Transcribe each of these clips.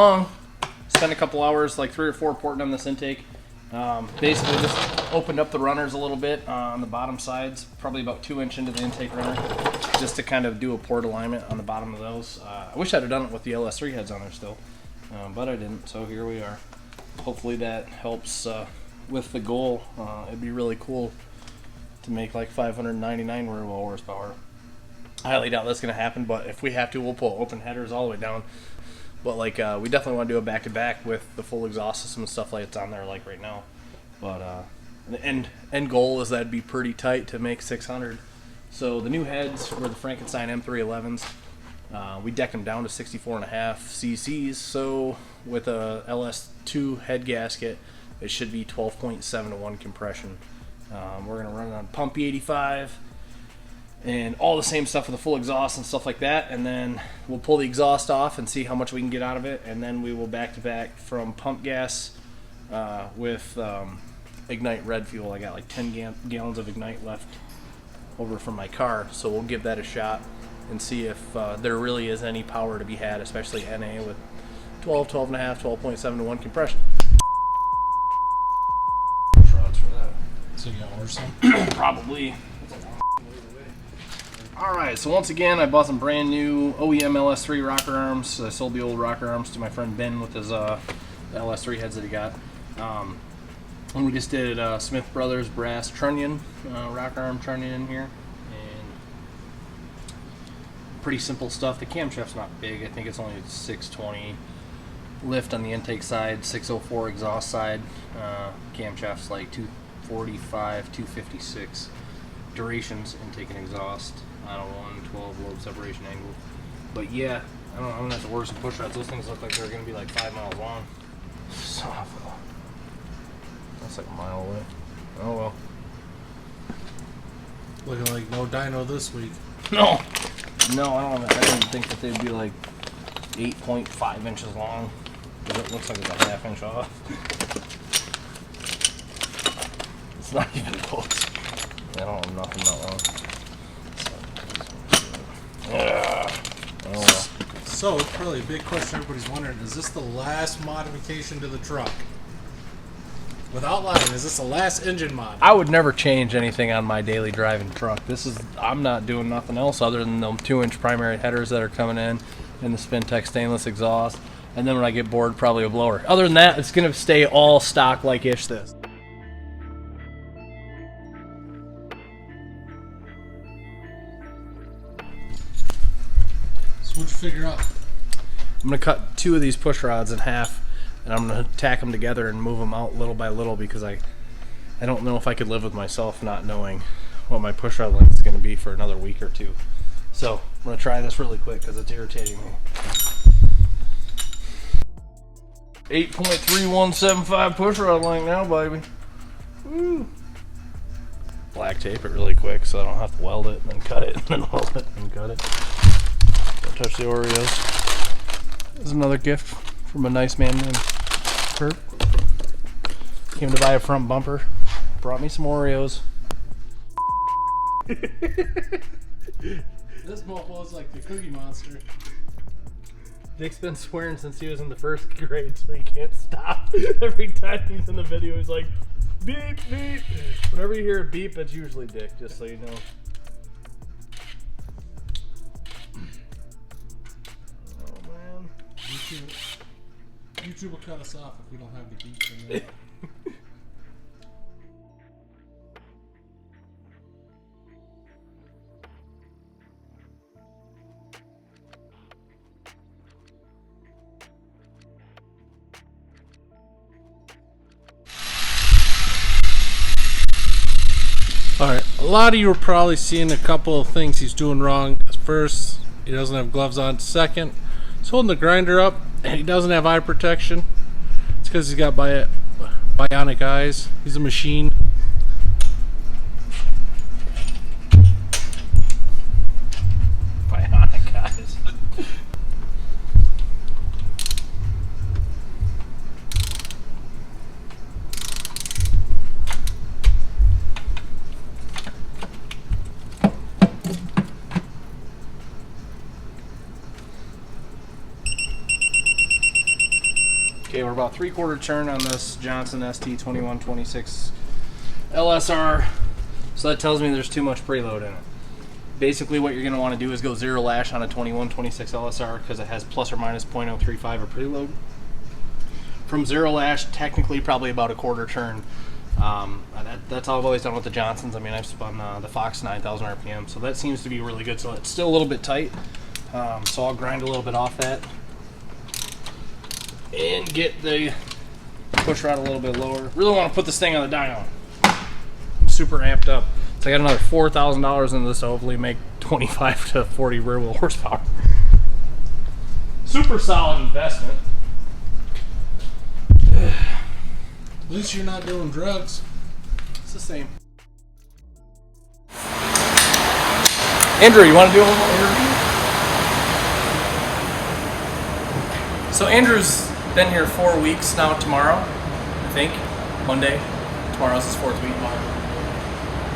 along. Spent a couple hours, like 3 or 4, porting on this intake. Basically just opened up the runners a little bit on the bottom sides, probably about 2 inch into the intake runner, just to kind of do a port alignment on the bottom of those. I wish I'd have done it with the LS3 heads on there still, but I didn't, so here we are. Hopefully that helps with the goal. It'd be really cool to make like 599 rear wheel horsepower. I highly doubt that's going to happen, but if we have to, we'll pull open headers all the way down. But like, we definitely want to do a back-to-back with the full exhaust system and stuff like it's on there like right now. But the end goal is that'd be pretty tight to make 600. So the new heads were the Frankenstein M311s. We decked them down to 64.5 cc's. So with a LS2 head gasket, it should be 12.7 to 1 compression. We're gonna run it on pump E85 and all the same stuff with the full exhaust and stuff like that, and then we'll pull the exhaust off and see how much we can get out of it, and then we will back to back from pump gas with Ignite red fuel. I got like 10 gallons of Ignite left over from my car, so we'll give that a shot and see if there really is any power to be had, especially NA with 12, 12.5, 12.7 to 1 compression. Rods for that. So you got order some? Probably. Alright, so once again, I bought some brand new OEM LS3 rocker arms. I sold the old rocker arms to my friend Ben with his LS3 heads that he got. And we just did Smith Brothers brass trunnion, rocker arm trunnion in here. And pretty simple stuff. The camshaft's not big. I think it's only 620 lift on the intake side, 604 exhaust side. Camshaft's like 245, 256. Durations, intake and exhaust. I don't know, 112 load separation angle. But yeah, I don't know, I'm gonna have to order some push rods. Those things look like they're gonna be like 5 miles long. So, that's like a mile away. Oh well. Looking like no dyno this week. No, I didn't think that they'd be like 8.5 inches long. But it looks like it's a ½ inch off. It's not even close. I don't have nothing that long. Oh well. So, probably a big question everybody's wondering, is this the last modification to the truck? Without lying, is this the last engine mod? I would never change anything on my daily driving truck. I'm not doing nothing else other than them 2-inch primary headers that are coming in and the Spintech stainless exhaust. And then when I get bored, probably a blower. Other than that, it's going to stay all stock like-ish this. So what'd you figure out? I'm going to cut 2 of these push rods in half, and I'm going to tack them together and move them out little by little because I don't know if I could live with myself not knowing what my push rod length is going to be for another week or 2. So I'm going to try this really quick because it's irritating me. 8.3175 push rod length now, baby. Woo. Black tape it really quick so I don't have to weld it and then cut it and then weld it and cut it. Don't touch the Oreos. This is another gift from a nice man named Kurt. Came to buy a front bumper. Brought me some Oreos. This mofo is like the Cookie Monster. Dick's been swearing since he was in the 1st grade, so he can't stop. Every time he's in the video, he's like, beep, beep. Whenever you hear a beep, it's usually Dick, just so you know. Oh, man. YouTube will cut us off if we don't have the beats in there. Alright, a lot of you are probably seeing a couple of things he's doing wrong. First, he doesn't have gloves on. Second, he's holding the grinder up and he doesn't have eye protection. It's because he's got bionic eyes. He's a machine. Bionic eyes. about 3/4 turn on this Johnson ST2126 LSR. So that tells me there's too much preload in it. Basically what you're going to want to do is go 0 lash on a 2126 LSR because it has plus or minus 0.035 of preload. From 0 lash, technically probably about a 1/4 turn. That's all I've always done with the Johnsons. I mean, I've spun the Fox 9000 RPM, so that seems to be really good. So it's still a little bit tight, so I'll grind a little bit off that and get the push rod a little bit lower. Really want to put this thing on the dyno. I'm super amped up. So I got another $4,000 into this to hopefully make 25 to 40 rear wheel horsepower. Super solid investment. At least you're not doing drugs. It's the same. Andrew, you want to do a little interview? So Andrew's been here 4 weeks now tomorrow, I think. Monday. Tomorrow's his 4th week.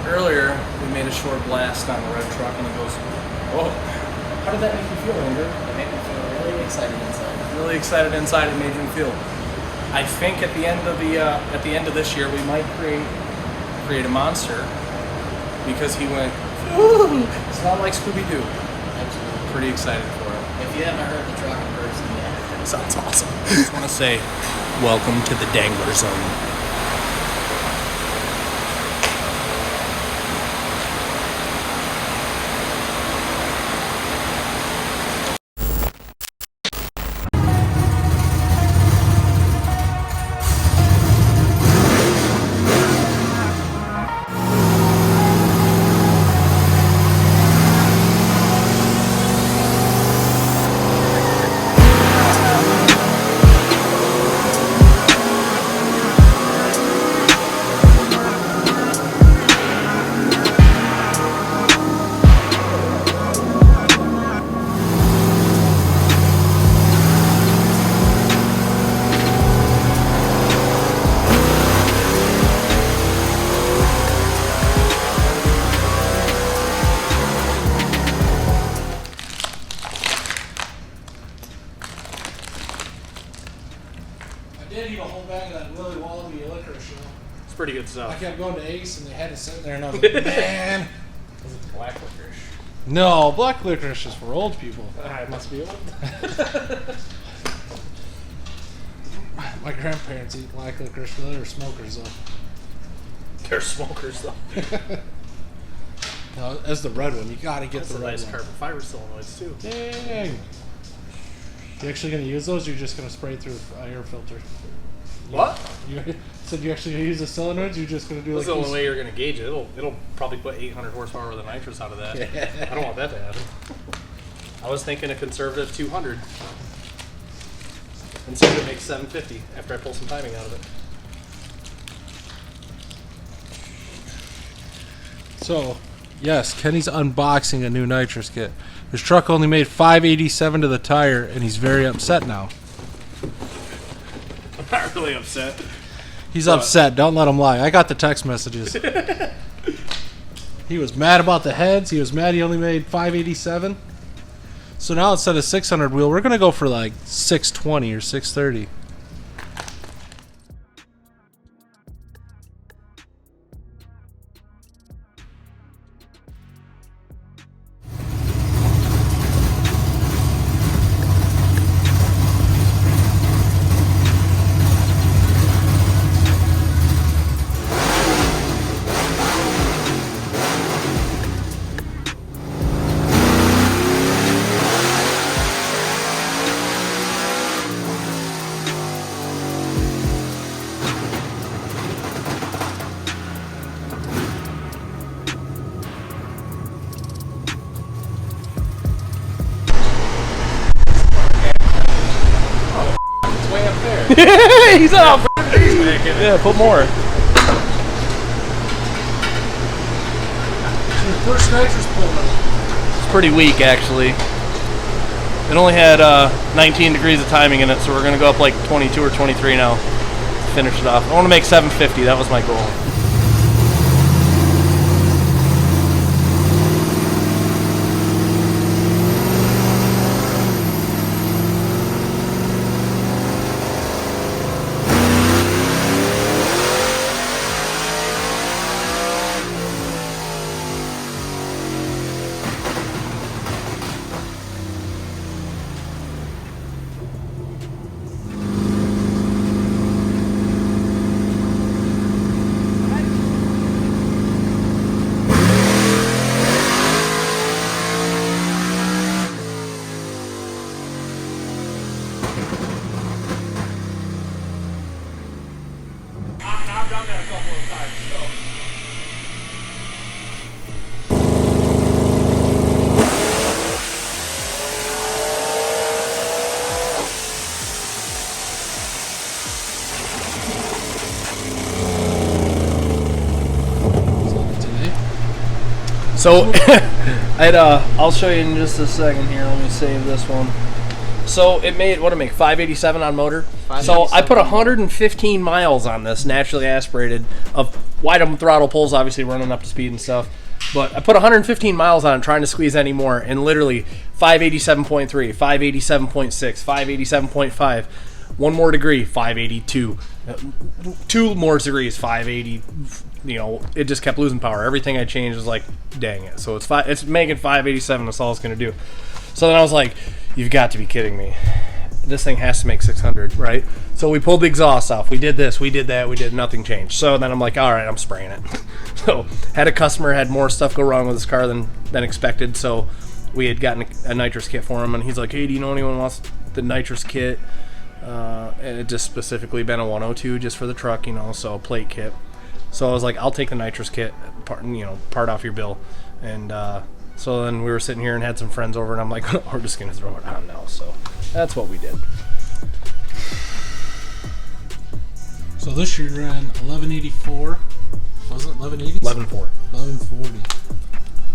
Earlier, we made a short blast on the red truck and he goes, whoa. How did that make you feel, Andrew? It made me feel really excited inside. Really excited inside. It made you feel. I think at the end of this year we might create a monster because he went, ooh, it's not like Scooby-Doo. Absolutely. Pretty excited for it. If you haven't heard the truck in person yet, Sounds awesome. I just want to say, welcome to the Dangler Zone. Pretty good stuff. I kept going to Ace and they had it sitting there and I was like, man. Was it black licorice? No, black licorice is for old people. It must be old. My grandparents eat black licorice, but they're smokers though. They're smokers though. No, as the red one, you gotta get That's the a red nice one. carbon fiber solenoids too. Dang. You actually gonna use those or you're just gonna spray through an air filter? What? You said you actually gonna use the solenoids or you're just gonna do That's like the only way you're going to gauge it. It'll probably put 800 horsepower with the nitrous out of that. I don't want that to happen. I was thinking a conservative 200. And see if it makes 750 after I pull some timing out of it. So, yes, Kenny's unboxing a new nitrous kit. His truck only made 587 to the tire, and he's very upset now. I'm not really upset. He's upset. Don't let him lie. I got the text messages. He was mad about the heads. He was mad he only made 587. So now instead of 600 wheel, we're going to go for like 620 or 630. He's up. Yeah, put more. First nitrous pull. It's pretty weak, actually. It only had 19 degrees of timing in it, so we're going to go up like 22 or 23 now to finish it off. I want to make 750. That was my goal. So, I'll show you in just a second here. Let me save this one. So it made, what did it make, 587 on motor? So I put 115 miles on this, naturally aspirated, of wide open throttle pulls, obviously running up to speed and stuff. But I put 115 miles on it, trying to squeeze any more, and literally 587.3, 587.6, 587.5, one more degree, 582, 2 more degrees, 580. You know, it just kept losing power. Everything I changed was like, dang it. So it's making 587. That's all it's gonna do. So then I was like, you've got to be kidding me. This thing has to make 600, right? So we pulled the exhaust off. We did this, we did that, we did nothing changed. So then I'm like, all right, I'm spraying it. So had a customer had more stuff go wrong with his car than expected. So we had gotten a nitrous kit for him, and he's like, hey, do you know anyone who wants the nitrous kit? And it just specifically been a 102 just for the truck, you know, so a plate kit. So I was like, I'll take the nitrous kit, part off your bill. And so then we were sitting here and had some friends over, and I'm like, we're just going to throw it on now. So that's what we did. So this year ran 1184. Was it 1180? 11.4. 1140.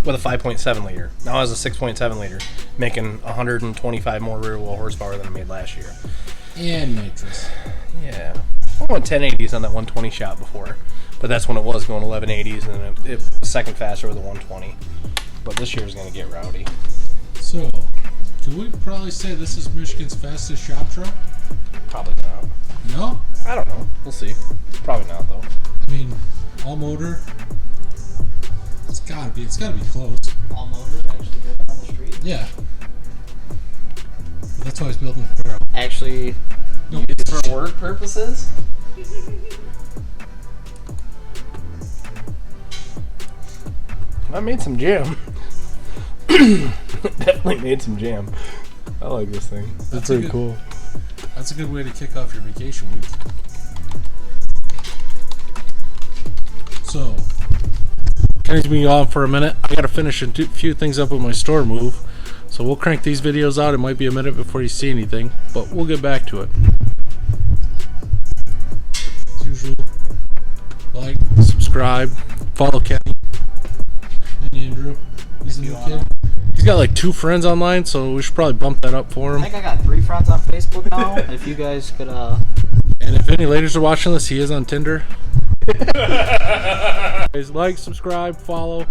With a 5.7 liter. Now it has a 6.7 liter, making 125 more rear wheel horsepower than I made last year. And nitrous. Yeah. I went 1080s on that 120 shot before, but that's when it was going 1180s, and it was second faster with a 120. But this year's going to get rowdy. So, can we probably say this is Michigan's fastest shop truck? Probably not. No? I don't know. We'll see. Probably not, though. I mean, all motor. It's gotta be close. All motor actually driven on the street. Yeah. But that's why he's building the car. Actually, No, for work purposes. I made some jam. Definitely made some jam. I like this thing. That's pretty cool. That's a good way to kick off your vacation week. So, Kenny's been on for a minute. I gotta finish a few things up with my store move. So we'll crank these videos out. It might be a minute before you see anything, but we'll get back to it. As usual, like, subscribe, follow Kenny and Andrew. He's a new kid. He's got like 2 friends online, so we should probably bump that up for him. I think I got 3 friends on Facebook now. If you guys could, And if any ladies are watching this, he is on Tinder. Guys, like, subscribe, follow.